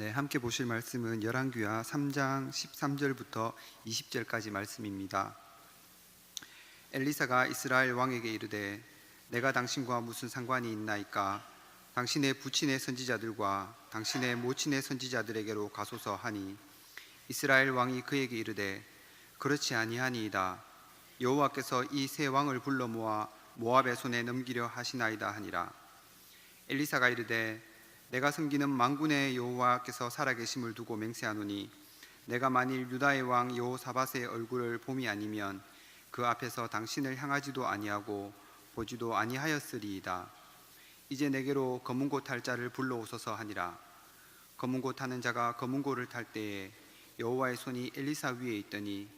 네, 함께 보실 말씀은 열왕기하 3장 13절부터 20절까지 말씀입니다. 엘리사가 이스라엘 왕에게 이르되 내가 당신과 무슨 상관이 있나이까? 당신의 부친의 선지자들과 당신의 모친의 선지자들에게로 가소서 하니, 이스라엘 왕이 그에게 이르되 그렇지 아니하니이다. 여호와께서 이 세 왕을 불러 모아 모압의 손에 넘기려 하시나이다 하니라. 엘리사가 이르되 내가 섬기는 만군의 여호와께서 살아계심을 두고 맹세하노니, 내가 만일 유다의 왕 여호사밧의 얼굴을 봄이 아니면 그 앞에서 당신을 향하지도 아니하고 보지도 아니하였으리이다. 이제 내게로 검은고 탈 자를 불러오소서 하니라. 검은고 타는 자가 검은고를 탈 때에 여호와의 손이 엘리사 위에 있더니,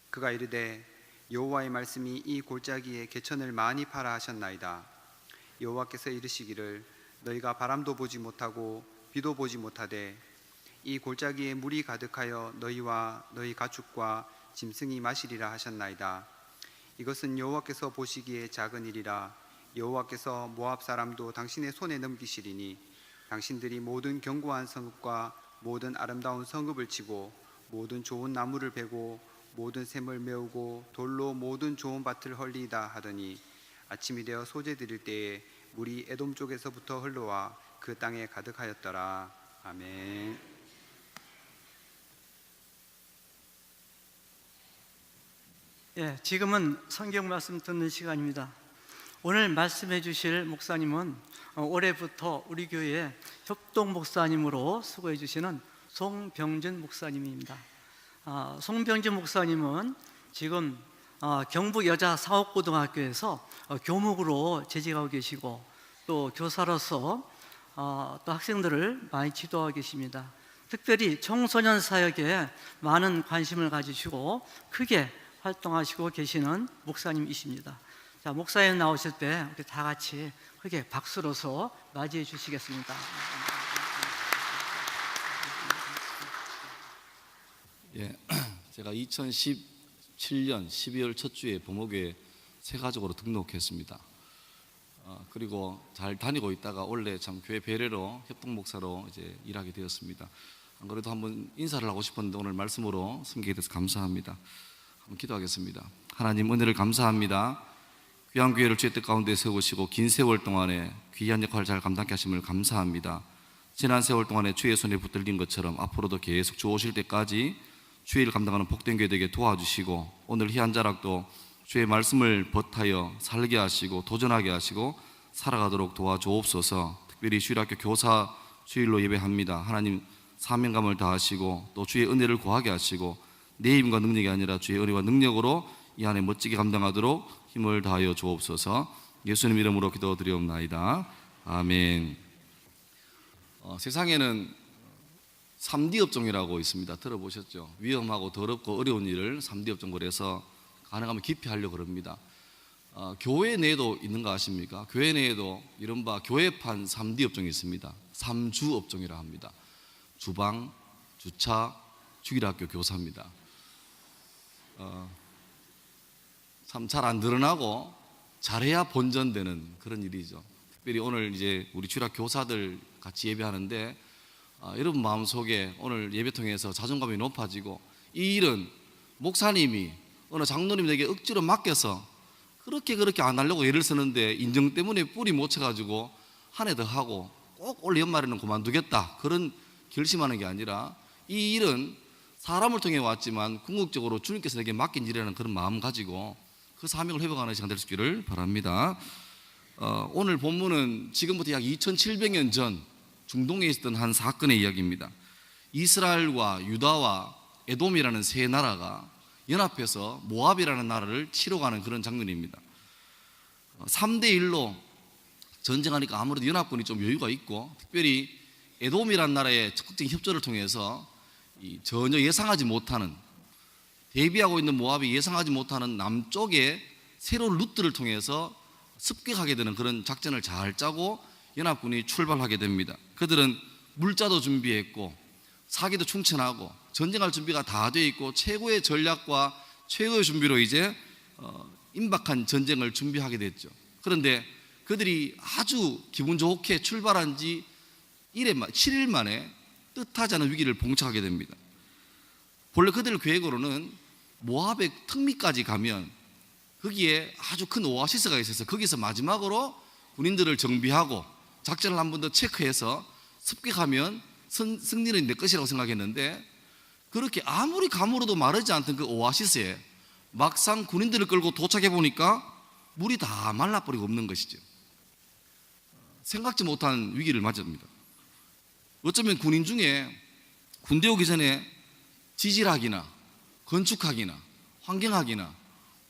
그가 이르되 여호와의 말씀이 이 골짜기에 개천을 많이 파라 하셨나이다. 여호와께서 이르시기를 너희가 바람도 보지 못하고 비도 보지 못하되 이 골짜기에 물이 가득하여 너희와 너희 가축과 짐승이 마시리라 하셨나이다. 이것은 여호와께서 보시기에 작은 일이라. 여호와께서 모압 사람도 당신의 손에 넘기시리니, 당신들이 모든 견고한 성읍과 모든 아름다운 성읍을 치고 모든 좋은 나무를 베고 모든 샘을 메우고 돌로 모든 좋은 밭을 헐리이다 하더니, 아침이 되어 소재 드릴 때에 물이 에돔 쪽에서부터 흘러와 그 땅에 가득하였더라. 아멘. 지금은 성경 말씀 듣는 시간입니다. 오늘 말씀해 주실 목사님은 올해부터 우리 교회 협동 목사님으로 수고해 주시는 송병준 목사님입니다. 송병준 목사님은 지금 경북 여자사업고등학교에서 교목으로 재직하고 계시고, 또 교사로서 또 학생들을 많이 지도하고 계십니다. 특별히 청소년 사역에 많은 관심을 가지시고 크게 활동하시고 계시는 목사님이십니다. 자, 목사님 나오실 때 다 같이 크게 박수로서 맞이해 주시겠습니다. 제가 2017년 12월 첫 주에 범옥에 새 가족으로 등록했습니다. 그리고 잘 다니고 있다가 원래 참 교회 배례로 협동 목사로 이제 일하게 되었습니다. 안 그래도 한번 인사를 하고 싶었는데 오늘 말씀으로 섬기게 돼서 감사합니다. 한번 기도하겠습니다. 하나님, 은혜를 감사합니다. 귀한 교회를 주의 뜻 가운데 세우시고 긴 세월 동안에 귀한 역할을 잘 감당케 하심을 감사합니다. 지난 세월 동안에 주의 손에 붙들린 것처럼 앞으로도 계속 주 오실 때까지 주의 일을 감당하는 복된 교회 되게 도와주시고, 오늘 희한자락도 주의 말씀을 벗하여 살게 하시고 도전하게 하시고 살아가도록 도와주옵소서. 특별히 주일학교 교사 주일로 예배합니다. 하나님, 사명감을 다하시고 또 주의 은혜를 구하게 하시고 내 힘과 능력이 아니라 주의 은혜와 능력으로 이 안에 멋지게 감당하도록 힘을 다하여 주옵소서. 예수님 이름으로 기도드리옵나이다. 아멘. 세상에는 3D 업종이라고 있습니다. 들어보셨죠? 위험하고 더럽고 어려운 일을 3D 업종으로 해서 가능하면 깊이 하려고 그럽니다. 교회 내에도 있는 거 아십니까? 교회 내에도 이른바 교회판 3D 업종이 있습니다. 3주 업종이라 합니다. 주방, 주차, 주일학교 교사입니다. 참 잘 안 드러나고 잘해야 본전되는 그런 일이죠. 특별히 오늘 이제 우리 주일학교 교사들 같이 예배하는데 여러분 마음속에 오늘 예배 통해서 자존감이 높아지고, 이 일은 목사님이 어느 장로님에게 억지로 맡겨서 그렇게 안 하려고 예를 쓰는데 인정 때문에 뿌리 못 쳐가지고 한 해 더 하고 꼭 올 연말에는 그만두겠다 그런 결심하는 게 아니라, 이 일은 사람을 통해 왔지만 궁극적으로 주님께서 내게 맡긴 일이라는 그런 마음 가지고 그 사명을 회복하는 시간 될 수 있기를 바랍니다. 오늘 본문은 지금부터 약 2700년 전 중동에 있었던 한 사건의 이야기입니다. 이스라엘과 유다와 에돔이라는 세 나라가 연합해서 모압이라는 나라를 치러 가는 그런 장면입니다. 3대1로 전쟁하니까 아무래도 연합군이 좀 여유가 있고, 특별히 에돔이라는 나라의 적극적인 협조를 통해서 전혀 예상하지 못하는, 대비하고 있는 모압이 예상하지 못하는 남쪽의 새로운 루트를 통해서 습격하게 되는 그런 작전을 잘 짜고 연합군이 출발하게 됩니다. 그들은 물자도 준비했고 사기도 충천하고 전쟁할 준비가 다 되어 있고 최고의 전략과 최고의 준비로 이제 임박한 전쟁을 준비하게 됐죠. 그런데 그들이 아주 기분 좋게 출발한 지 7일 만에 뜻하지 않은 위기를 봉착하게 됩니다. 본래 그들 계획으로는 모압의 턱밑까지 가면 거기에 아주 큰 오아시스가 있어서 거기서 마지막으로 군인들을 정비하고 작전을 한 번 더 체크해서 습격하면 승리는 내 것이라고 생각했는데, 그렇게 아무리 감으로도 마르지 않던 그 오아시스에 막상 군인들을 끌고 도착해 보니까 물이 다 말라버리고 없는 것이죠. 생각지 못한 위기를 맞습니다. 어쩌면 군인 중에 군대 오기 전에 지질학이나 건축학이나 환경학이나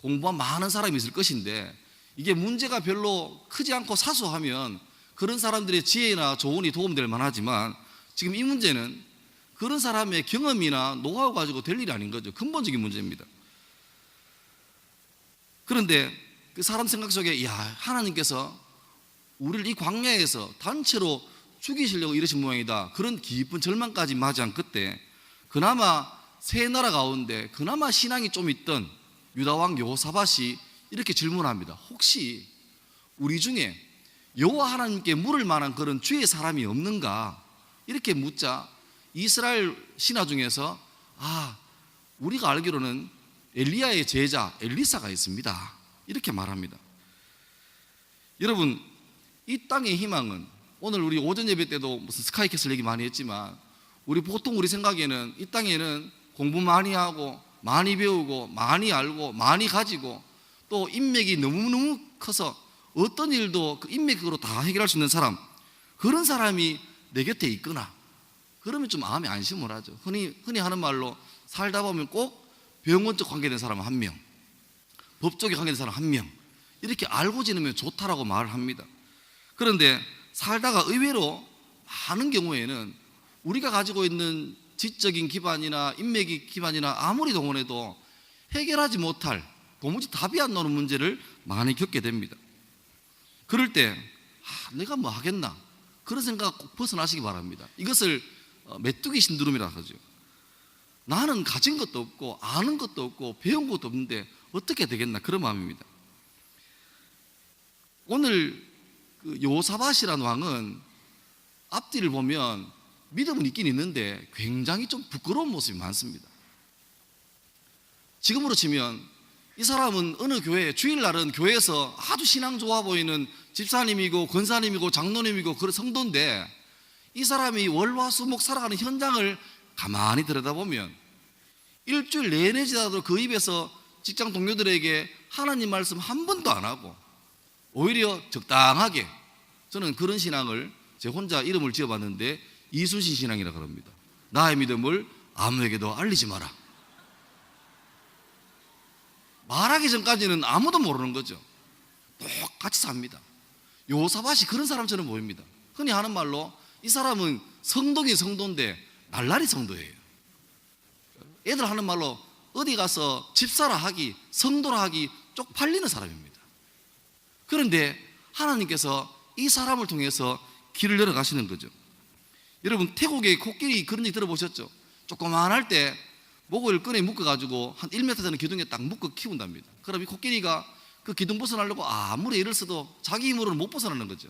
공부한 많은 사람이 있을 것인데, 이게 문제가 별로 크지 않고 사소하면 그런 사람들의 지혜나 조언이 도움될 만하지만, 지금 이 문제는 그런 사람의 경험이나 노하우 가지고 될 일이 아닌 거죠. 근본적인 문제입니다. 그런데 그 사람 생각 속에, 야, 하나님께서 우리를 이 광야에서 단체로 죽이시려고 이러신 모양이다, 그런 깊은 절망까지 맞이한 그때, 그나마 세 나라 가운데 그나마 신앙이 좀 있던 유다왕 여호사밧이 이렇게 질문합니다. 혹시 우리 중에 여호와 하나님께 물을 만한 그런 주의 사람이 없는가? 이렇게 묻자 이스라엘 신하 중에서 우리가 알기로는 엘리야의 제자 엘리사가 있습니다, 이렇게 말합니다. 여러분, 이 땅의 희망은, 오늘 우리 오전 예배 때도 무슨 스카이캐슬 얘기 많이 했지만, 우리 생각에는 이 땅에는 공부 많이 하고 많이 배우고 많이 알고 많이 가지고 또 인맥이 너무너무 커서 어떤 일도 그 인맥으로 다 해결할 수 있는 사람, 그런 사람이 내 곁에 있거나 그러면 좀 마음에 안심을 하죠. 흔히 하는 말로 살다 보면 꼭 병원적 관계된 사람 한 명, 법적에 관계된 사람 한 명, 이렇게 알고 지내면 좋다라고 말을 합니다. 그런데 살다가 의외로 많은 경우에는 우리가 가지고 있는 지적인 기반이나 인맥의 기반이나 아무리 동원해도 해결하지 못할, 도무지 답이 안 나오는 문제를 많이 겪게 됩니다. 그럴 때 내가 뭐 하겠나, 그런 생각 꼭 벗어나시기 바랍니다. 이것을 메뚜기 신드롬이라고 하죠. 나는 가진 것도 없고 아는 것도 없고 배운 것도 없는데 어떻게 되겠나, 그런 마음입니다. 오늘 그 여호사밧이라는 왕은 앞뒤를 보면 믿음은 있긴 있는데 굉장히 좀 부끄러운 모습이 많습니다. 지금으로 치면 이 사람은 어느 교회, 주일날은 교회에서 아주 신앙 좋아 보이는 집사님이고 권사님이고 장로님이고 그런 성도인데, 이 사람이 월화수목 살아가는 현장을 가만히 들여다보면 일주일 내내 지나도 그 입에서 직장 동료들에게 하나님 말씀 한 번도 안 하고 오히려 적당하게, 저는 그런 신앙을 제 혼자 이름을 지어봤는데 이순신 신앙이라고 합니다. 나의 믿음을 아무에게도 알리지 마라. 말하기 전까지는 아무도 모르는 거죠. 똑같이 삽니다. 여호사밧이 그런 사람처럼 보입니다. 흔히 하는 말로 이 사람은 성동이 성도인데 날라리 성도예요. 애들 하는 말로 어디 가서 집사라 하기, 성도라 하기 쪽팔리는 사람입니다. 그런데 하나님께서 이 사람을 통해서 길을 열어가시는 거죠. 여러분, 태국의 코끼리 그런 얘기 들어보셨죠? 조그만할 때 목을 끈에 묶어가지고 한 1m 되는 기둥에 딱 묶어 키운답니다. 그럼 이 코끼리가 그 기둥 벗어나려고 아무리 애를 써도 자기 힘으로는 못 벗어나는 거죠.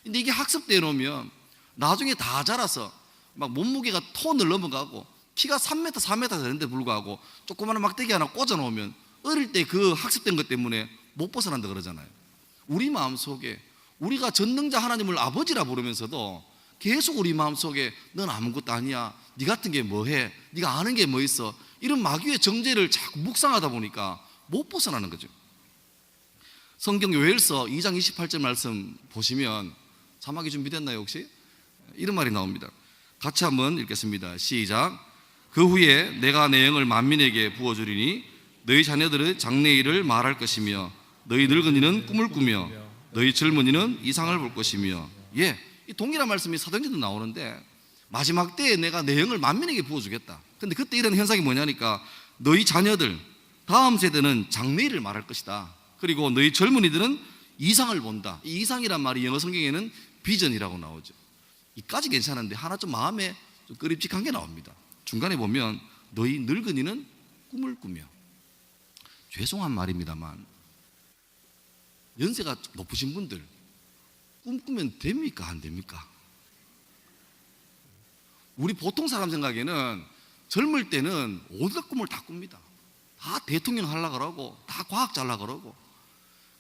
근데 이게 학습되어 놓으면 나중에 다 자라서 막 몸무게가 톤을 넘어가고 키가 3m, 4m 되는데 불구하고 조그마한 막대기 하나 꽂아 놓으면 어릴 때 그 학습된 것 때문에 못 벗어난다 그러잖아요. 우리 마음속에 우리가 전능자 하나님을 아버지라 부르면서도 계속 우리 마음속에 넌 아무것도 아니야, 네 같은 게 뭐해, 네가 아는 게 뭐 있어, 이런 마귀의 정죄를 자꾸 묵상하다 보니까 못 벗어나는 거죠. 성경 요엘서 2장 28절 말씀 보시면, 자막이 준비됐나요 혹시? 이런 말이 나옵니다. 같이 한번 읽겠습니다. 시작. 그 후에 내가 내 영을 만민에게 부어주리니 너희 자녀들의 장래일을 말할 것이며 너희 늙은이는 꿈을 꾸며 너희 젊은이는 이상을 볼 것이며. 이 동일한 말씀이 사도행전도 나오는데, 마지막 때에 내가 내 영을 만민에게 부어주겠다. 근데 그때 이런 현상이 뭐냐니까, 너희 자녀들, 다음 세대는 장래일을 말할 것이다. 그리고 너희 젊은이들은 이상을 본다. 이 이상이란 말이 영어 성경에는 비전이라고 나오죠. 이까지 괜찮은데 하나 좀 마음에 좀 끄립직한 게 나옵니다. 중간에 보면 너희 늙은이는 꿈을 꾸며. 죄송한 말입니다만 연세가 높으신 분들 꿈꾸면 됩니까 안 됩니까? 우리 보통 사람 생각에는 젊을 때는 온갖 꿈을 다 꿉니다. 다 대통령 하려고 그러고 다 과학자 하려고 그러고,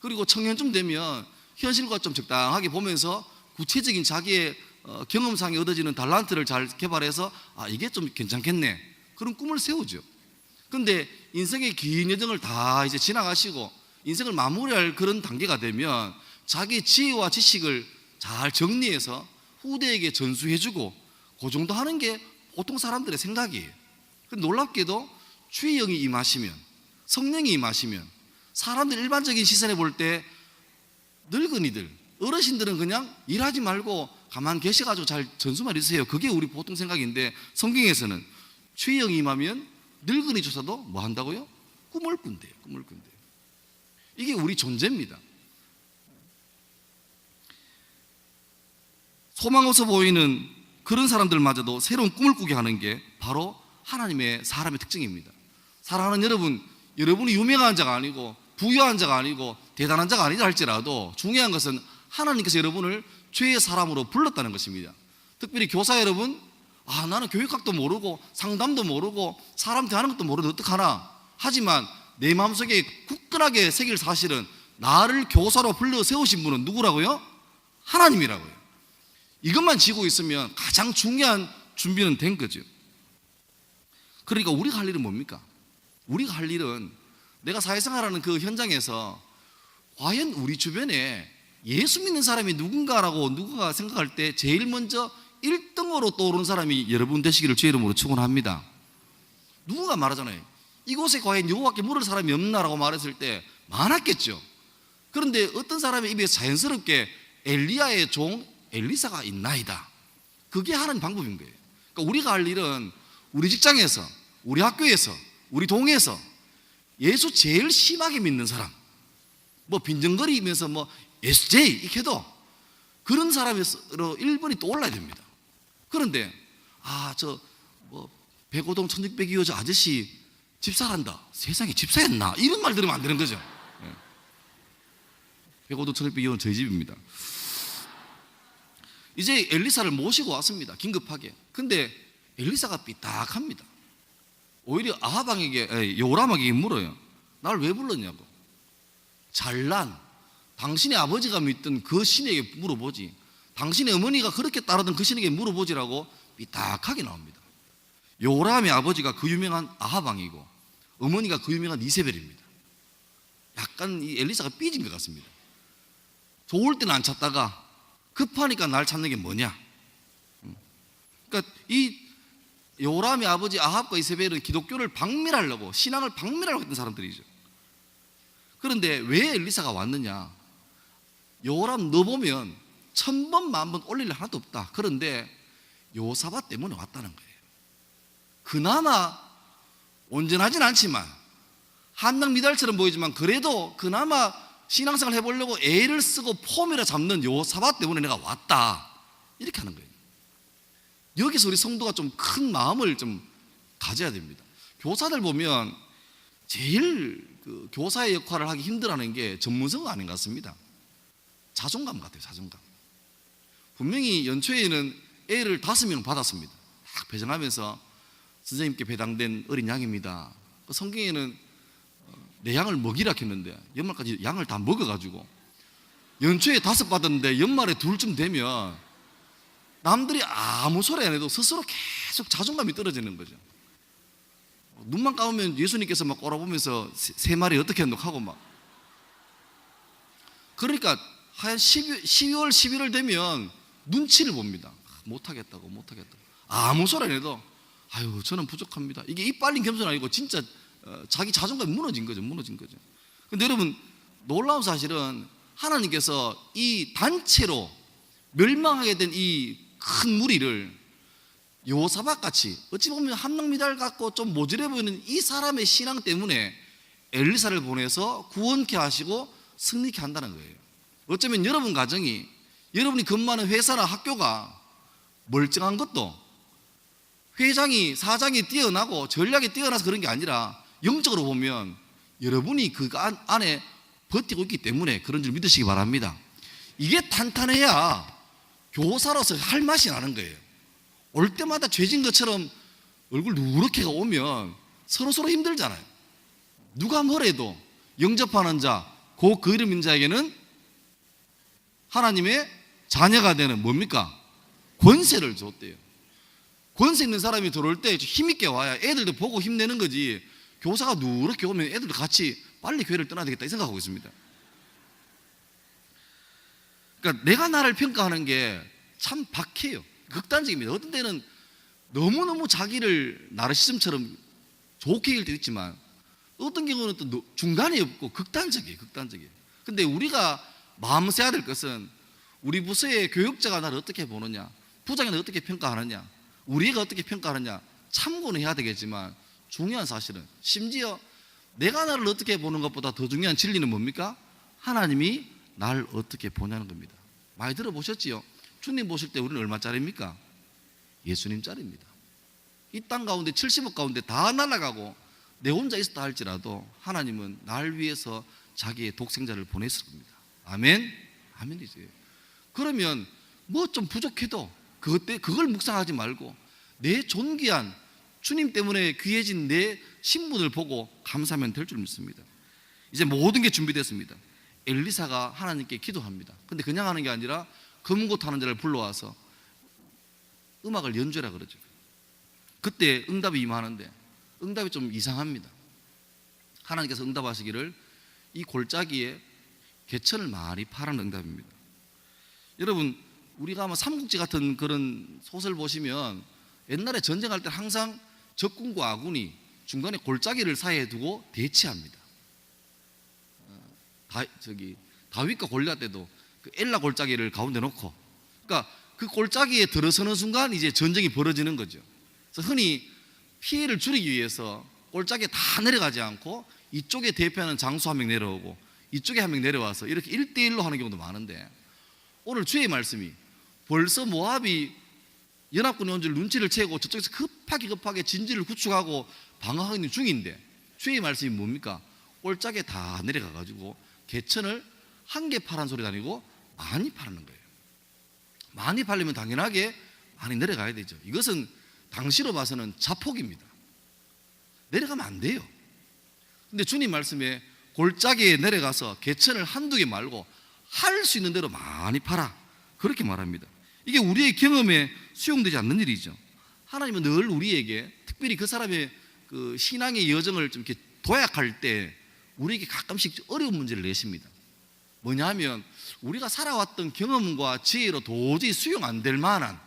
그리고 청년쯤 되면 현실과 좀 적당하게 보면서 구체적인 자기의 경험상에 얻어지는 달란트를 잘 개발해서 이게 좀 괜찮겠네, 그런 꿈을 세우죠. 근데 인생의 긴 여정을 다 이제 지나가시고 인생을 마무리할 그런 단계가 되면 자기의 지혜와 지식을 잘 정리해서 후대에게 전수해주고 그 정도 하는 게 보통 사람들의 생각이에요. 근데 놀랍게도 주의 영이 임하시면, 성령이 임하시면 사람들 일반적인 시선에 볼 때 늙은이들, 어르신들은 그냥 일하지 말고 가만 계셔가지고 잘 전수만 해주세요, 그게 우리 보통 생각인데, 성경에서는 주의 영이 임하면 늙은이조차도 뭐 한다고요? 꿈을 꾼대요. 꿈을 꾼대요. 이게 우리 존재입니다. 소망 없어 보이는 그런 사람들마저도 새로운 꿈을 꾸게 하는 게 바로 하나님의 사람의 특징입니다. 사랑하는 여러분, 여러분이 유명한 자가 아니고 부유한 자가 아니고 대단한 자가 아니다 할지라도 중요한 것은 하나님께서 여러분을 죄의 사람으로 불렀다는 것입니다. 특별히 교사 여러분, 나는 교육학도 모르고 상담도 모르고 사람 대하는 것도 모르는데 어떡하나, 하지만 내 마음속에 굳건하게 새길 사실은 나를 교사로 불러 세우신 분은 누구라고요? 하나님이라고요. 이것만 지고 있으면 가장 중요한 준비는 된 거죠. 그러니까 우리가 할 일은 뭡니까? 우리가 할 일은 내가 사회생활하는 그 현장에서 과연 우리 주변에 예수 믿는 사람이 누군가라고 누가 생각할 때 제일 먼저 1등으로 떠오르는 사람이 여러분 되시기를 주의 이름으로 축원합니다. 누군가 말하잖아요. 이곳에 과연 여호와께 물을 사람이 없나라고 말했을 때 많았겠죠. 그런데 어떤 사람의 입에서 자연스럽게 엘리야의 종 엘리사가 있나이다, 그게 하나님 방법인 거예요. 그러니까 우리가 할 일은 우리 직장에서, 우리 학교에서, 우리 동에서 예수 제일 심하게 믿는 사람, 뭐 빈정거리면서 뭐 SJ 이렇게 해도 그런 사람으로 1번이 떠올라야 됩니다. 그런데 저 뭐 백오동 1602호 저 아저씨 집사란다, 세상에 집사였나, 이런 말 들으면 안 되는 거죠. 백오동 1602호는 저희 집입니다. 이제 엘리사를 모시고 왔습니다, 긴급하게. 근데 엘리사가 삐딱합니다. 오히려 아하방에게, 요람에게 물어요. 나를 왜 불렀냐고. 잘난 당신의 아버지가 믿던 그 신에게 물어보지, 당신의 어머니가 그렇게 따르던 그 신에게 물어보지라고 삐딱하게 나옵니다. 요람의 아버지가 그 유명한 아하방이고 어머니가 그 유명한 이세벨입니다. 약간 이 엘리사가 삐진 것 같습니다. 좋을 때는 안 찾다가 급하니까 날 찾는 게 뭐냐. 그러니까 이 요람의 아버지 아합과 이세벨은 기독교를 박멸하려고, 신앙을 박멸하려고 했던 사람들이죠. 그런데 왜 엘리사가 왔느냐. 요람 너 보면 1000번 만번 올릴 일 하나도 없다. 그런데 요사밧 때문에 왔다는 거예요. 그나마 온전하진 않지만 한낭 미달처럼 보이지만 그래도 그나마 신앙생활 해보려고 애를 쓰고 폼이라 잡는 요사밧 때문에 내가 왔다, 이렇게 하는 거예요. 여기서 우리 성도가 좀 큰 마음을 좀 가져야 됩니다. 교사들 보면 제일 그 교사의 역할을 하기 힘들어하는 게 전문성은 아닌 것 같습니다. 자존감 같아요. 자존감. 분명히 연초에는 애를 5명 받았습니다. 딱 배정하면서 선생님께 배당된 어린 양입니다. 성경에는 내 양을 먹이라 했는데 연말까지 양을 다 먹어가지고 연초에 5 받았는데 연말에 2쯤 되면 남들이 아무 소리 안 해도 스스로 계속 자존감이 떨어지는 거죠. 눈만 감으면 예수님께서 막 꼬라보면서 3마리 어떻게 한다고 막. 그러니까 한 12월 11월 되면 눈치를 봅니다. 못하겠다고. 아무 소리 안 해도 저는 부족합니다. 이게 입 빨린 겸손 아니고 진짜 자기 자존감이 무너진 거죠. 근데 여러분, 놀라운 사실은 하나님께서 이 단체로 멸망하게 된 이 큰 무리를 요사밧 같이, 어찌 보면 한낭미달 같고 좀 모질해 보이는 이 사람의 신앙 때문에 엘리사를 보내서 구원케 하시고 승리케 한다는 거예요. 어쩌면 여러분 가정이, 여러분이 근무하는 회사나 학교가 멀쩡한 것도 회장이 사장이 뛰어나고 전략이 뛰어나서 그런 게 아니라 영적으로 보면 여러분이 그 안에 버티고 있기 때문에 그런 줄 믿으시기 바랍니다. 이게 탄탄해야 교사로서 할 맛이 나는 거예요. 올 때마다 죄진 것처럼 얼굴 누렇게가 오면 서로 힘들잖아요. 누가 뭐래도 영접하는 자, 그 이름인 자에게는 하나님의 자녀가 되는 뭡니까? 권세를 줬대요. 권세 있는 사람이 들어올 때 힘있게 와야 애들도 보고 힘내는 거지. 교사가 누렇게 오면 애들도 같이 빨리 교회를 떠나야 되겠다 이 생각하고 있습니다. 그러니까 내가 나를 평가하는 게 참 박해요. 극단적입니다. 어떤 때는 너무너무 자기를 나르시즘처럼 좋게 얘기할 때도 있지만 어떤 경우는 또 중간이 없고 극단적이에요. 근데 우리가 마음 써야 될 것은 우리 부서의 교육자가 나를 어떻게 보느냐, 부장이 나를 어떻게 평가하느냐, 우리 애가 어떻게 평가하느냐 참고는 해야 되겠지만 중요한 사실은 심지어 내가 나를 어떻게 보는 것보다 더 중요한 진리는 뭡니까? 하나님이 나를 어떻게 보냐는 겁니다. 많이 들어보셨지요? 주님 보실 때 우리는 얼마짜리입니까? 예수님짜리입니다. 이 땅 가운데 70억 가운데 다 날아가고 내 혼자 있었다 할지라도 하나님은 날 위해서 자기의 독생자를 보냈을 겁니다. 아멘? 아멘이죠. 그러면 뭐 좀 부족해도 그걸 묵상하지 말고 내 존귀한 주님 때문에 귀해진 내 신분을 보고 감사하면 될 줄 믿습니다. 이제 모든 게 준비됐습니다. 엘리사가 하나님께 기도합니다. 근데 그냥 하는 게 아니라 금고 타는 자를 불러와서 음악을 연주해라 그러죠. 그때 응답이 임하는데 응답이 좀 이상합니다. 하나님께서 응답하시기를 이 골짜기에 개천을 많이 파라는 응답입니다. 여러분, 우리가 아마 삼국지 같은 그런 소설 보시면 옛날에 전쟁할 때 항상 적군과 아군이 중간에 골짜기를 사이에 두고 대치합니다. 다윗과 골리앗 때도 그 엘라 골짜기를 가운데 놓고, 그러니까 그 골짜기에 들어서는 순간 이제 전쟁이 벌어지는 거죠. 그래서 흔히 피해를 줄이기 위해서 골짜기에 다 내려가지 않고 이쪽에 대표하는 장수 한 명 내려오고 이쪽에 한 명 내려와서 이렇게 1대1로 하는 경우도 많은데, 오늘 주의 말씀이 벌써 모압이 연합군이 온 줄 눈치를 채고 저쪽에서 급하게 진지를 구축하고 방어하고 있는 중인데, 주의 말씀이 뭡니까? 골짜기에 다 내려가가지고 개천을 한 개 파란 소리가 아니고 많이 파는 거예요. 많이 팔려면 당연하게 많이 내려가야 되죠. 이것은 당시로 봐서는 자폭입니다. 내려가면 안 돼요. 근데 주님 말씀에 골짜기에 내려가서 개천을 한두 개 말고 할 수 있는 대로 많이 팔아, 그렇게 말합니다. 이게 우리의 경험에 수용되지 않는 일이죠. 하나님은 늘 우리에게, 특별히 그 사람의 그 신앙의 여정을 좀 이렇게 도약할 때 우리에게 가끔씩 어려운 문제를 내십니다. 뭐냐 하면 우리가 살아왔던 경험과 지혜로 도저히 수용 안 될 만한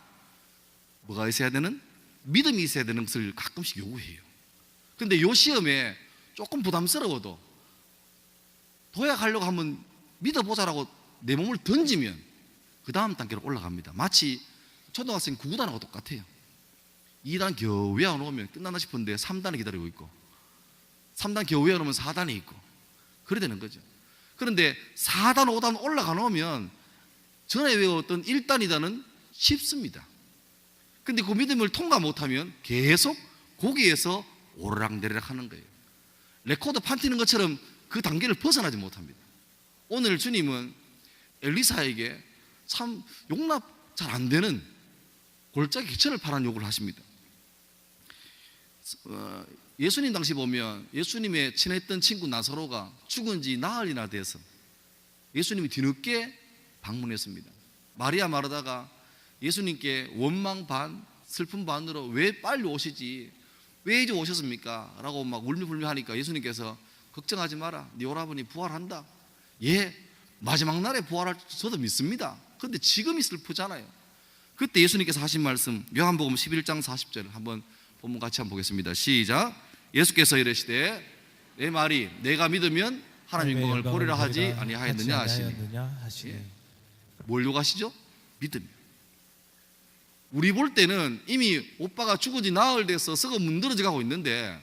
뭐가 있어야 되는? 믿음이 있어야 되는 것을 가끔씩 요구해요. 그런데 요 시험에 조금 부담스러워도 도약하려고 하면 믿어보자라고 내 몸을 던지면 그 다음 단계로 올라갑니다. 마치 초등학생 9단하고 똑같아요. 2단 겨우 외워놓으면 끝나나 싶은데 3단을 기다리고 있고 3단 겨우 외워놓으면 4단이 있고 그래 되는 거죠. 그런데 4단, 5단 올라가 놓으면 전에 외웠던 1단, 2단은 쉽습니다. 근데 그 믿음을 통과 못하면 계속 거기에서 오르락내리락 하는 거예요. 레코드 판티는 것처럼 그 단계를 벗어나지 못합니다. 오늘 주님은 엘리사에게 참 용납 잘 안 되는 골짜기 개천을 파라는 요구를 하십니다. 예수님 당시 보면 예수님의 친했던 친구 나사로가 죽은 지 나흘이나 돼서 예수님이 뒤늦게 방문했습니다. 마리아 마르다가 예수님께 원망 반 슬픔 반으로 왜 빨리 오시지, 왜 이제 오셨습니까? 라고 막 울며불며 하니까 예수님께서 걱정하지 마라, 네 오라버니 부활한다. 예, 마지막 날에 부활할 저도 믿습니다. 그런데 지금이 슬프잖아요. 그때 예수님께서 하신 말씀 요한복음 11장 40절 한번 본문 같이 한번 보겠습니다. 시작. 예수께서 이르시되 내 말이 내가 믿으면 하나님 영광을 보리라 하지 아니하였느냐 하시니. 예. 뭘 요구하시죠? 믿음. 우리 볼 때는 이미 오빠가 죽은 지 나흘 돼서 썩어 문드러져 가고 있는데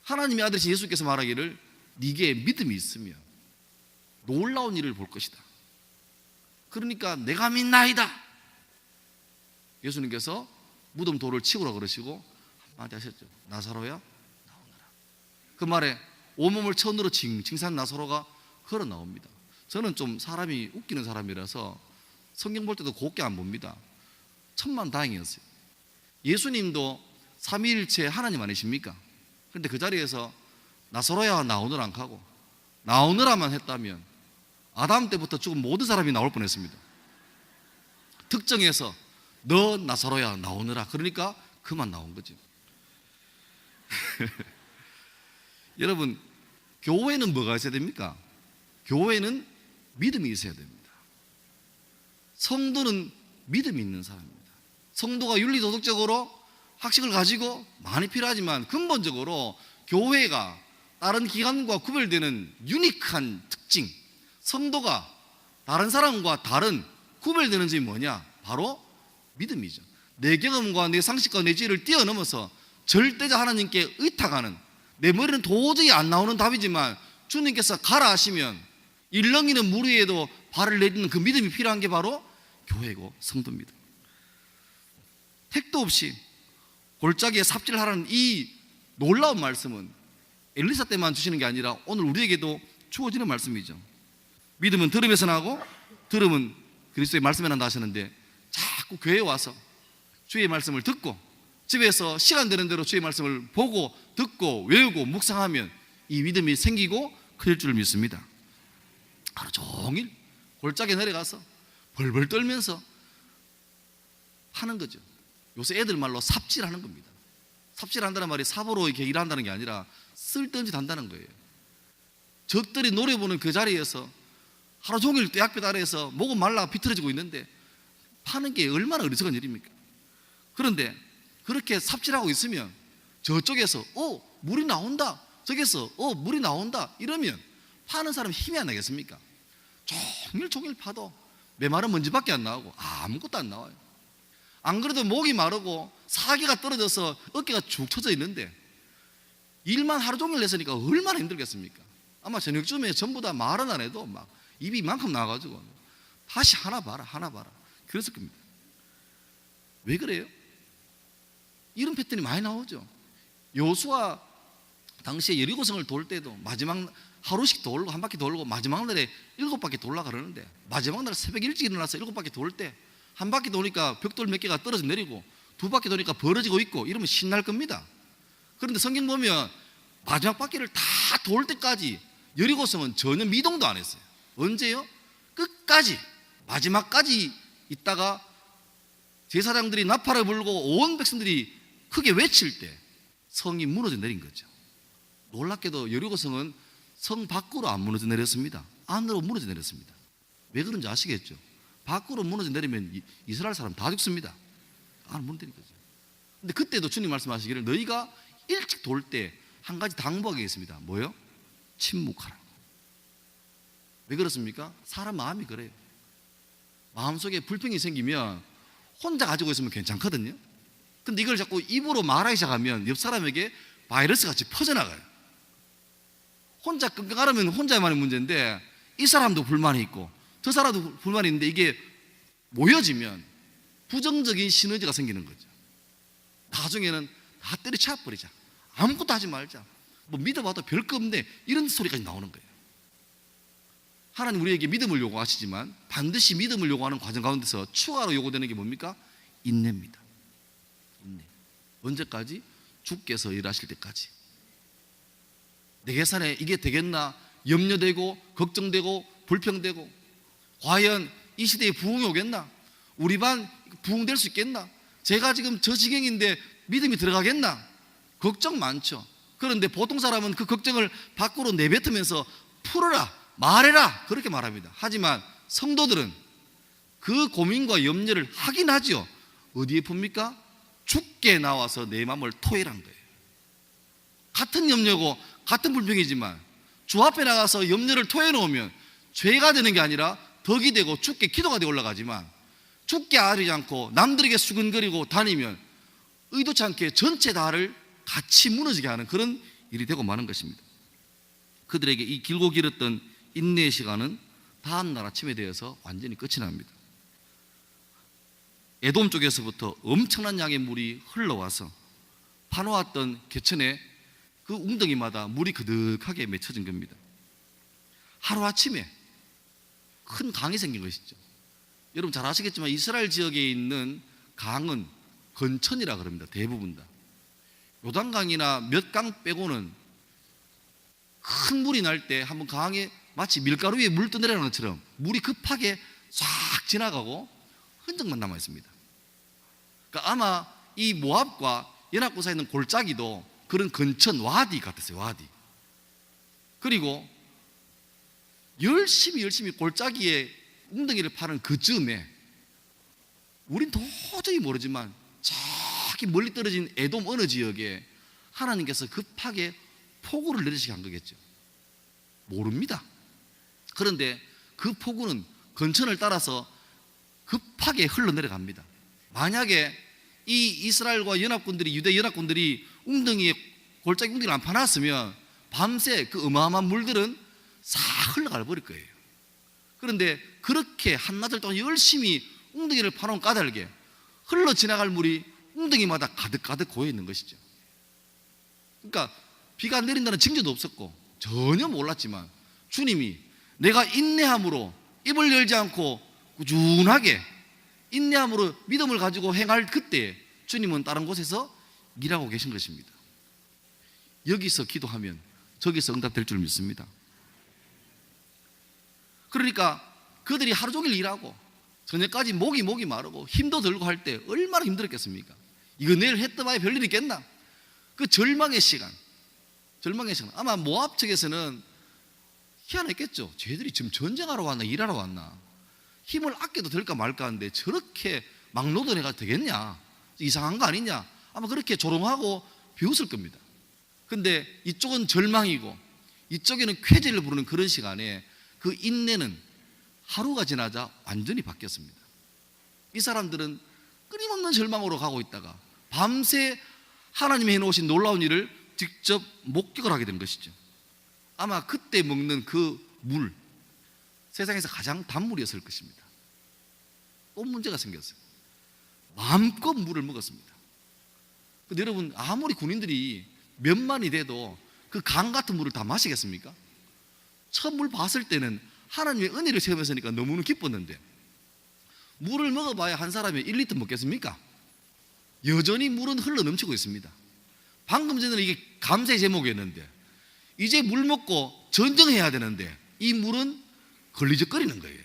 하나님의 아들이신 예수께서 말하기를 네게 믿음이 있으면 놀라운 일을 볼 것이다. 그러니까 내가 믿나이다. 예수님께서 무덤 돌을 치우라 그러시고 한마디 하셨죠. 나사로야 나오너라. 그 말에 온몸을 천으로 칭칭 산 나사로가 걸어 나옵니다. 저는 좀 사람이 웃기는 사람이라서 성경 볼 때도 곱게 안 봅니다. 천만다행이었어요. 예수님도 삼위일체 하나님 아니십니까? 그런데 그 자리에서 나서로야 나오느라 안 하고 나오느라만 했다면 아담 때부터 죽은 모든 사람이 나올 뻔했습니다. 특정해서 너 나서로야 나오느라, 그러니까 그만 나온 거죠. 여러분, 교회는 뭐가 있어야 됩니까? 교회는 믿음이 있어야 됩니다. 성도는 믿음이 있는 사람입니다. 성도가 윤리도덕적으로 학식을 가지고 많이 필요하지만 근본적으로 교회가 다른 기관과 구별되는 유니크한 특징, 성도가 다른 사람과 다른 구별되는 점이 뭐냐? 바로 믿음이죠. 내 경험과 내 상식과 내 지혜를 뛰어넘어서 절대자 하나님께 의탁하는, 내 머리는 도저히 안 나오는 답이지만 주님께서 가라 하시면 일렁이는 물 위에도 발을 내딛는 그 믿음이 필요한 게 바로 교회고 성도입니다. 택도 없이 골짜기에 삽질을 하라는 이 놀라운 말씀은 엘리사 때만 주시는 게 아니라 오늘 우리에게도 주어지는 말씀이죠. 믿음은 들음에서 나고 들음은 그리스도의 말씀에 난다 하셨는데, 자꾸 교회에 와서 주의 말씀을 듣고 집에서 시간 되는 대로 주의 말씀을 보고 듣고 외우고 묵상하면 이 믿음이 생기고 클 줄 믿습니다. 하루 종일 골짜기에 내려가서 벌벌 떨면서 하는 거죠. 요새 애들 말로 삽질하는 겁니다. 삽질한다는 말이 삽으로 이렇게 일한다는 게 아니라 쓸데없는 짓 한다는 거예요. 적들이 노려보는 그 자리에서 하루 종일 떼약볕 아래에서 목은 말라 비틀어지고 있는데 파는 게 얼마나 어리석은 일입니까? 그런데 그렇게 삽질하고 있으면 저쪽에서 물이 나온다, 저기서 물이 나온다 이러면 파는 사람 힘이 안 나겠습니까? 종일 파도 메마른 먼지밖에 안 나오고 아무것도 안 나와요. 안 그래도 목이 마르고 사기가 떨어져서 어깨가 축 처져 있는데 일만 하루 종일 했으니까 얼마나 힘들겠습니까? 아마 저녁쯤에 전부 다 말은 안 해도 막 입이 이만큼 나와가지고 다시 하나 봐라 그랬을 겁니다. 왜 그래요? 이런 패턴이 많이 나오죠. 여호수아 당시에 여리고성을 돌 때도 마지막 하루씩 돌고 한 바퀴 돌고 마지막 날에 7바퀴 돌라 그러는데, 마지막 날 새벽 일찍 일어나서 7바퀴 돌 때 한 바퀴 도니까 벽돌 몇 개가 떨어져 내리고 2바퀴 도니까 벌어지고 있고 이러면 신날 겁니다. 그런데 성경 보면 마지막 바퀴를 다 돌 때까지 여리고성은 전혀 미동도 안 했어요. 언제요? 끝까지 마지막까지 있다가 제사장들이 나팔을 불고 온 백성들이 크게 외칠 때 성이 무너져 내린 거죠. 놀랍게도 여리고성은 성 밖으로 안 무너져 내렸습니다. 안으로 무너져 내렸습니다. 왜 그런지 아시겠죠? 밖으로 무너져 내리면 이스라엘 사람 다 죽습니다. 안으로 무너지는 거죠. 근데 그때도 주님 말씀하시기를 너희가 일찍 돌 때 한 가지 당부하게 있습니다. 뭐요? 침묵하라. 왜 그렇습니까? 사람 마음이 그래요. 마음속에 불평이 생기면 혼자 가지고 있으면 괜찮거든요. 근데 이걸 자꾸 입으로 말하기 시작하면 옆 사람에게 바이러스 같이 퍼져나가요. 혼자 끙끙 앓으면 혼자만의 문제인데 이 사람도 불만이 있고 저 사람도 불만이 있는데 이게 모여지면 부정적인 시너지가 생기는 거죠. 나중에는 다 때려쳐 버리자, 아무것도 하지 말자, 뭐 믿어봐도 별거 없네, 이런 소리까지 나오는 거예요. 하나님 우리에게 믿음을 요구하시지만 반드시 믿음을 요구하는 과정 가운데서 추가로 요구되는 게 뭡니까? 인내입니다. 인내. 언제까지? 주께서 일하실 때까지. 내 계산에 이게 되겠나 염려되고 걱정되고 불평되고, 과연 이 시대에 부흥이 오겠나? 우리 반 부흥될 수 있겠나? 제가 지금 저 지경인데 믿음이 들어가겠나? 걱정 많죠. 그런데 보통 사람은 그 걱정을 밖으로 내뱉으면서 풀어라, 말해라 그렇게 말합니다. 하지만 성도들은 그 고민과 염려를 하긴 하죠. 어디에 풉니까? 주께 나와서 내 마음을 토해란 거예요. 같은 염려고 같은 불평이지만 주 앞에 나가서 염려를 토해놓으면 죄가 되는 게 아니라 덕이 되고 주께 기도가 되어 올라가지만, 주께 아뢰지 않고 남들에게 수근거리고 다니면 의도치 않게 전체 다를 같이 무너지게 하는 그런 일이 되고 마는 것입니다. 그들에게 이 길고 길었던 인내의 시간은 다음날 아침에 되어서 완전히 끝이 납니다. 에돔 쪽에서부터 엄청난 양의 물이 흘러와서 파놓았던 개천에 그 웅덩이마다 물이 그득하게 맺혀진 겁니다. 하루아침에 큰 강이 생긴 것이죠. 여러분 잘 아시겠지만 이스라엘 지역에 있는 강은 건천이라 그럽니다. 대부분 다. 요단강이나 몇 강 빼고는 큰 물이 날 때 한번 강에 마치 밀가루 위에 물 떠내려가는 것처럼 물이 급하게 싹 지나가고 흔적만 남아 있습니다. 그러니까 아마 이 모압과 연합군 사이에 있는 골짜기도 그런 근천 와디 같았어요. 와디. 그리고 열심히 골짜기에 웅덩이를 파는 그 즈음에 우린 도저히 모르지만 저기 멀리 떨어진 에돔 어느 지역에 하나님께서 급하게 폭우를 내리시게 한 거겠죠. 모릅니다. 그런데 그 폭우는 근천을 따라서 급하게 흘러내려갑니다. 만약에 이 이스라엘과 연합군들이, 유대 연합군들이 웅덩이에 골짜기 웅덩이를 안 파놨으면 밤새 그 어마어마한 물들은 싹 흘러가 버릴 거예요. 그런데 그렇게 한나절 동안 열심히 웅덩이를 파놓은 까닭에 흘러 지나갈 물이 웅덩이마다 가득가득 고여 있는 것이죠. 그러니까 비가 내린다는 징조도 없었고 전혀 몰랐지만 주님이 내가 인내함으로 입을 열지 않고 꾸준하게 인내함으로 믿음을 가지고 행할 그때 주님은 다른 곳에서 일하고 계신 것입니다. 여기서 기도하면 저기서 응답될 줄 믿습니다. 그러니까 그들이 하루 종일 일하고 저녁까지 목이 마르고 힘도 들고 할 때 얼마나 힘들었겠습니까? 이거 내일 해 떠봐야 별일 있겠나? 그 절망의 시간 아마 모압 측에서는 희한했겠죠. 쟤들이 지금 전쟁하러 왔나 일하러 왔나, 힘을 아껴도 될까 말까 하는데 저렇게 막노동해가 되겠냐, 이상한 거 아니냐, 아마 그렇게 조롱하고 비웃을 겁니다. 근데 이쪽은 절망이고 이쪽에는 쾌재를 부르는 그런 시간에 그 인내는 하루가 지나자 완전히 바뀌었습니다. 이 사람들은 끊임없는 절망으로 가고 있다가 밤새 하나님이 해놓으신 놀라운 일을 직접 목격을 하게 된 것이죠. 아마 그때 먹는 그 물, 세상에서 가장 단물이었을 것입니다. 또 문제가 생겼어요. 마음껏 물을 먹었습니다. 근데 여러분, 아무리 군인들이 몇만이 돼도 그 강 같은 물을 다 마시겠습니까? 처음 물 봤을 때는 하나님의 은혜를 체험했으니까 너무나 기뻤는데 물을 먹어봐야 한 사람이 1리터 먹겠습니까? 여전히 물은 흘러 넘치고 있습니다. 방금 전에는 이게 감사의 제목이었는데 이제 물 먹고 전쟁해야 되는데 이 물은 걸리적거리는 거예요.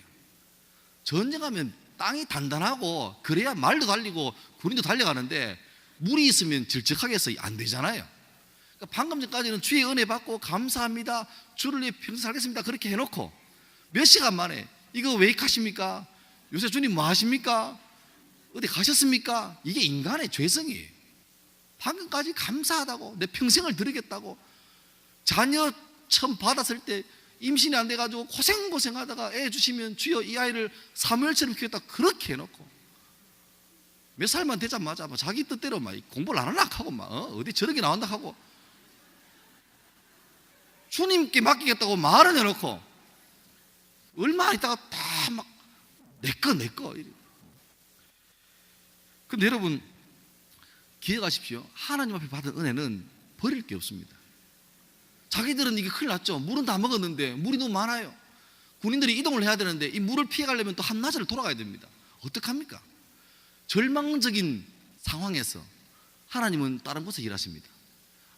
전쟁하면 땅이 단단하고 그래야 말도 달리고 군인도 달려가는데 물이 있으면 질척하게 해서 안 되잖아요. 그러니까 방금 전까지는 주의 은혜 받고 감사합니다, 주를 위해 평생 살겠습니다 그렇게 해놓고 몇 시간 만에 이거 왜 하십니까? 요새 주님 뭐 하십니까? 어디 가셨습니까? 이게 인간의 죄성이에요. 방금까지 감사하다고 내 평생을 드리겠다고 자녀 처음 받았을 때 임신이 안 돼가지고 고생하다가 애 주시면 주여 이 아이를 사무엘처럼 키웠다 그렇게 해놓고 몇 살만 되자마자 막 자기 뜻대로 막 공부를 안 하나 하고 막 어디 저렇게 나온다 하고 주님께 맡기겠다고 말은 해놓고 얼마 있다가 다 막 내꺼 근데 여러분 기억하십시오. 하나님 앞에 받은 은혜는 버릴 게 없습니다. 자기들은 이게 큰일 났죠. 물은 다 먹었는데 물이 너무 많아요. 군인들이 이동을 해야 되는데 이 물을 피해가려면 또 한나절 돌아가야 됩니다. 어떡합니까? 절망적인 상황에서 하나님은 다른 곳에 일하십니다.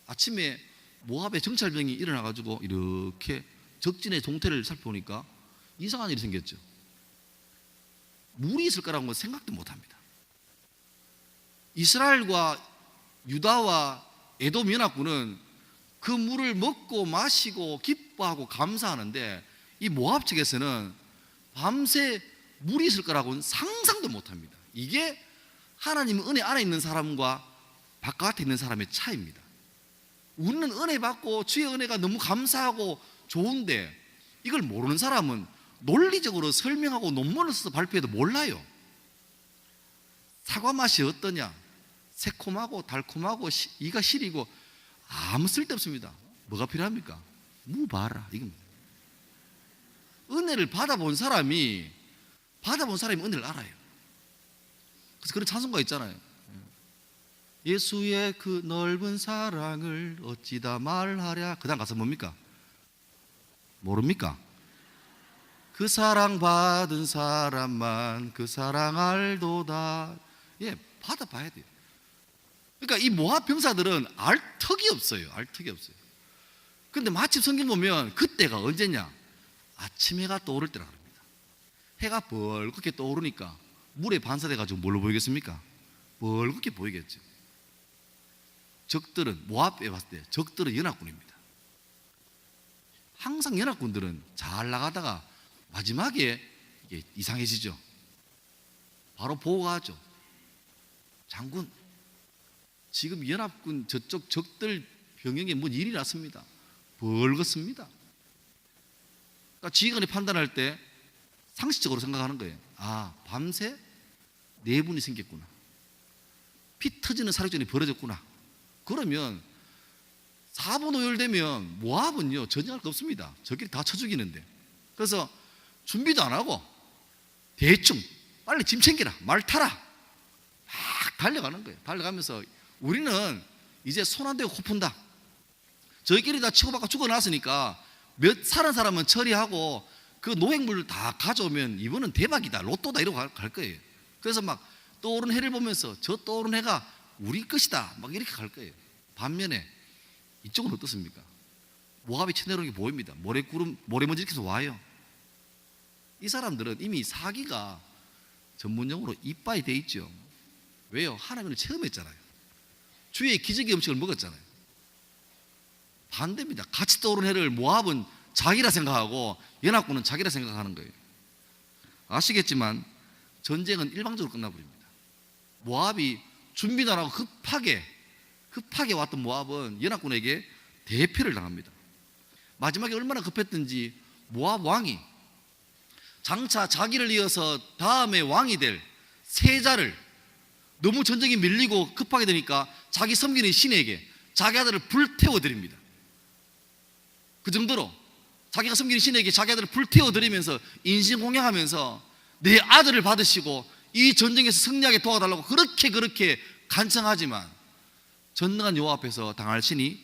아침에 모압의 정찰병이 일어나가지고 이렇게 적진의 동태를 살펴보니까 이상한 일이 생겼죠. 물이 있을 거라는 건 생각도 못합니다. 이스라엘과 유다와 에돔 연합군은 그 물을 먹고 마시고 기뻐하고 감사하는데 이 모압 측에서는 밤새 물이 있을 거라고는 상상도 못합니다. 이게 하나님 은혜 안에 있는 사람과 바깥에 있는 사람의 차이입니다. 우리는 은혜 받고 주의 은혜가 너무 감사하고 좋은데 이걸 모르는 사람은 논리적으로 설명하고 논문을 써서 발표해도 몰라요. 사과 맛이 어떠냐? 새콤하고 달콤하고 이가 시리고 아무 쓸데없습니다. 뭐가 필요합니까? 무 봐라 이겁니다. 은혜를 받아본 사람이 은혜를 알아요. 그래서 그런 찬송가 있잖아요. 예수의 그 넓은 사랑을 어찌다 말하랴. 그 다음 가서 뭡니까? 모릅니까? 그 사랑 받은 사람만 그 사랑 알도다. 예, 받아봐야 돼요. 그러니까 이 모압 병사들은 알 턱이 없어요. 알 턱이 없어요. 근데 마침 성경 보면 그때가 언제냐? 아침 해가 떠오를 때라 그럽니다. 해가 벌겋게 떠오르니까 물에 반사돼가지고 뭘로 보이겠습니까? 벌겋게 보이겠죠. 적들은, 모압에 봤을 때 적들은 연합군입니다. 항상 연합군들은 잘 나가다가 마지막에 이게 이상해지죠. 바로 보고하죠. 장군, 지금 연합군 저쪽 적들 병영에 뭔 일이 났습니다. 벌겋습니다. 그러니까 지휘관이 판단할 때 상식적으로 생각하는 거예요. 아, 밤새 내분이 생겼구나. 피 터지는 사륙전이 벌어졌구나. 그러면 4분 5열 되면 모압은요 전쟁할 거 없습니다. 저끼리 다 쳐 죽이는데. 그래서 준비도 안 하고 대충 빨리 짐 챙기라, 말 타라, 막 달려가는 거예요. 달려가면서 우리는 이제 손 안 대고 코 푼다. 저희끼리 다 치고받고 죽어놨으니까 몇 살은 사람은 처리하고 그 노획물 다 가져오면 이번은 대박이다, 로또다 이러고 갈 거예요. 그래서 막 떠오르는 해를 보면서 저 떠오르는 해가 우리 것이다 막 이렇게 갈 거예요. 반면에 이쪽은 어떻습니까? 모압이 쳐내려오는 게 보입니다. 모래먼지 이렇게 해서 와요. 이 사람들은 이미 사기가 전문용어로 이빠이 돼 있죠. 왜요? 하나님을 체험했잖아요. 주의 기적의 음식을 먹었잖아요. 반대입니다. 같이 떠오른 해를 모압은 자기라 생각하고 연합군은 자기라 생각하는 거예요. 아시겠지만 전쟁은 일방적으로 끝나버립니다. 모압이 준비도 안 하고 급하게 왔던 모압은 연합군에게 대패를 당합니다. 마지막에 얼마나 급했든지 모압 왕이 장차 자기를 이어서 다음에 왕이 될 세자를 너무 전쟁이 밀리고 급하게 되니까 자기 섬기는 신에게 자기 아들을 불태워드립니다. 그 정도로 자기가 섬기는 신에게 자기 아들을 불태워드리면서 인신공양하면서 내 아들을 받으시고 이 전쟁에서 승리하게 도와달라고 그렇게 간청하지만 전능한 여호와 앞에서 당할 신이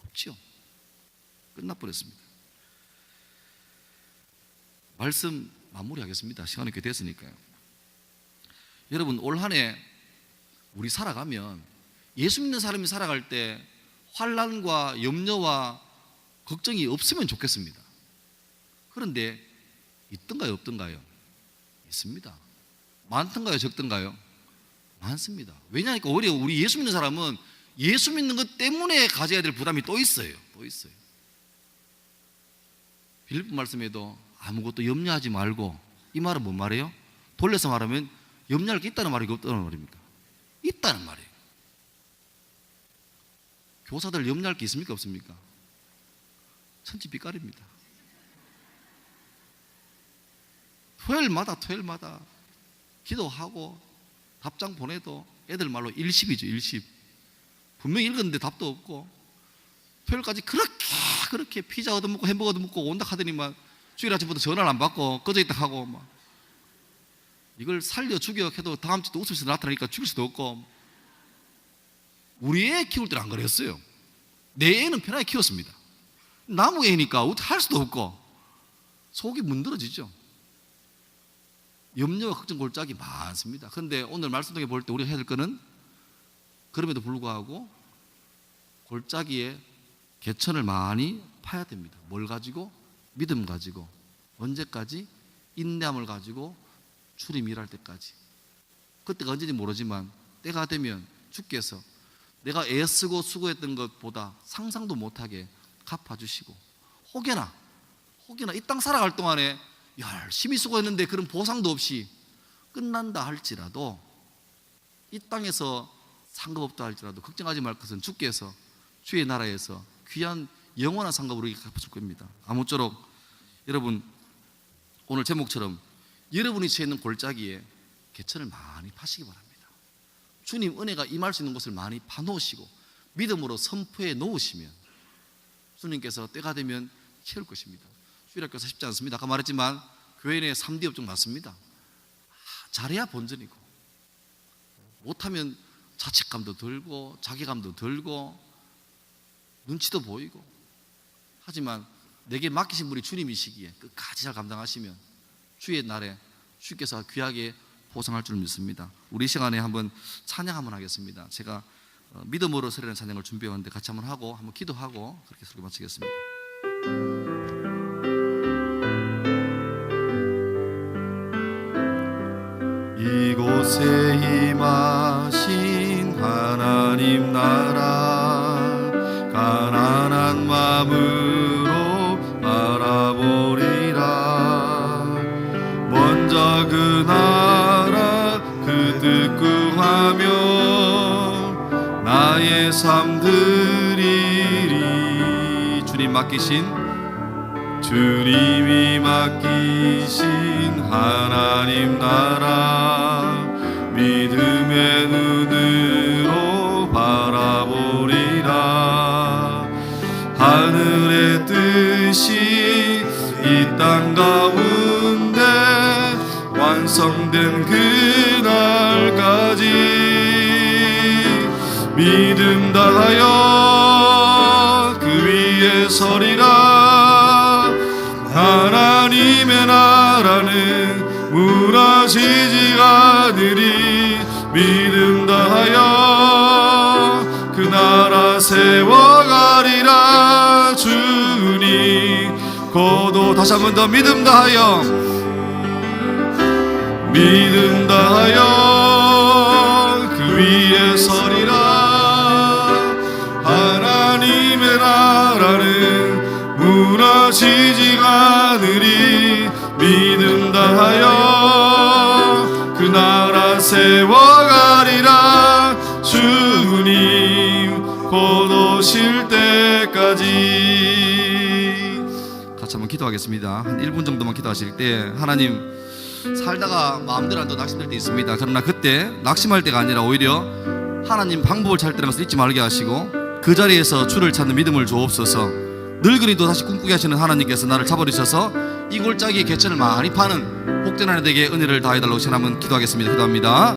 없지요. 끝나버렸습니다. 말씀 마무리하겠습니다. 시간이 꽤 됐으니까요. 여러분, 올 한 해 우리 살아가면 예수 믿는 사람이 살아갈 때 환난과 염려와 걱정이 없으면 좋겠습니다. 그런데 있던가요, 없던가요? 있습니다. 많던가요, 적던가요? 많습니다. 왜냐하니까 오히려 우리 예수 믿는 사람은 예수 믿는 것 때문에 가져야 될 부담이 또 있어요. 빌립보 말씀에도 아무것도 염려하지 말고, 이 말은 뭔 말이에요? 돌려서 말하면 염려할 게 있다는 말이고 없다는 말입니까? 있다는 말이에요. 교사들 염려할 게 있습니까, 없습니까? 천지빛깔입니다. 토요일마다 기도하고 답장 보내도 애들 말로 일십이죠, 일십. 분명히 읽었는데 답도 없고, 토요일까지 그렇게 피자 얻어먹고 햄버거 얻어먹고 온다 하더니만 주일 아침부터 전화를 안 받고 꺼져 있다 하고, 막 이걸 살려 죽여 해도 다음 주도 웃으면서 나타나니까 죽일 수도 없고. 우리 애 키울 때는 안 그랬어요. 내 애는 편하게 키웠습니다. 나무 애니까 어떻게 할 수도 없고 속이 문드러지죠. 염려와 걱정 골짜기 많습니다. 그런데 오늘 말씀 통해 볼 때 우리가 해야 될 거는 그럼에도 불구하고 골짜기에 개천을 많이 파야 됩니다. 뭘 가지고? 믿음 가지고. 언제까지? 인내함을 가지고 주님 일할 때까지. 그때가 언제인지 모르지만 때가 되면 주께서 내가 애쓰고 수고했던 것보다 상상도 못하게 갚아주시고, 혹여나 이 땅 살아갈 동안에 열심히 수고했는데 그런 보상도 없이 끝난다 할지라도, 이 땅에서 상급 없다 할지라도 걱정하지 말 것은 주께서 주의 나라에서 귀한 영원한 상급으로 갚아줄 겁니다. 아무쪼록 여러분, 오늘 제목처럼 여러분이 처해 있는 골짜기에 개천을 많이 파시기 바랍니다. 주님 은혜가 임할 수 있는 곳을 많이 파놓으시고 믿음으로 선포해 놓으시면 주님께서 때가 되면 채울 것입니다. 주일학교에서 쉽지 않습니다. 아까 말했지만 교회 내 3D 업종 많습니다. 잘해야 본전이고, 못하면 자책감도 들고 자괴감도 들고 눈치도 보이고. 하지만 내게 맡기신 분이 주님이시기에 끝까지 잘 감당하시면 주의 날에 주께서 귀하게 보상할 줄 믿습니다. 우리 시간에 한번 찬양 한번 하겠습니다. 제가 믿음으로 서리라는 찬양을 준비했는데 같이 한번 하고 한번 기도하고 그렇게 설교 마치겠습니다. 이곳에 임하신 하나님 나라 가난한 마음으로 바라보리라. 먼저 그 나라 그 뜻 구하며 나의 삶 드리리. 주님이 맡기신 하나님 나라 믿음의 눈으로 바라보리라. 하늘의 뜻이 이 땅 가운데 완성된 그날까지 믿음 다하여 그 위에 서리라. 하나님의 나라는 무너지지 않으리. 믿음 다하여 그 나라 세워가리라. 주님 고도 다시 한 번 더 믿음 다하여 그 위에 서리라. 하나님의 나라는 무너지지 않으리. 믿음 다하여 그 나라 세워가리라. 주님 곧 오실 때까지. 같이 한번 기도하겠습니다. 한 1분 정도만 기도하실 때, 하나님 살다가 마음대로 안 되고 낙심될 때 있습니다. 그러나 그때 낙심할 때가 아니라 오히려 하나님 방법을 찾을 때라는 것을 잊지 말게 하시고 그 자리에서 주를 찾는 믿음을 주옵소서. 늙은이도 다시 꿈꾸게 하시는 하나님께서 나를 잡아주셔서 이 골짜기에 개천을 많이 파는 복된 하나 되게 은혜를 다해달라고 제가 한번 기도하겠습니다. 기도합니다.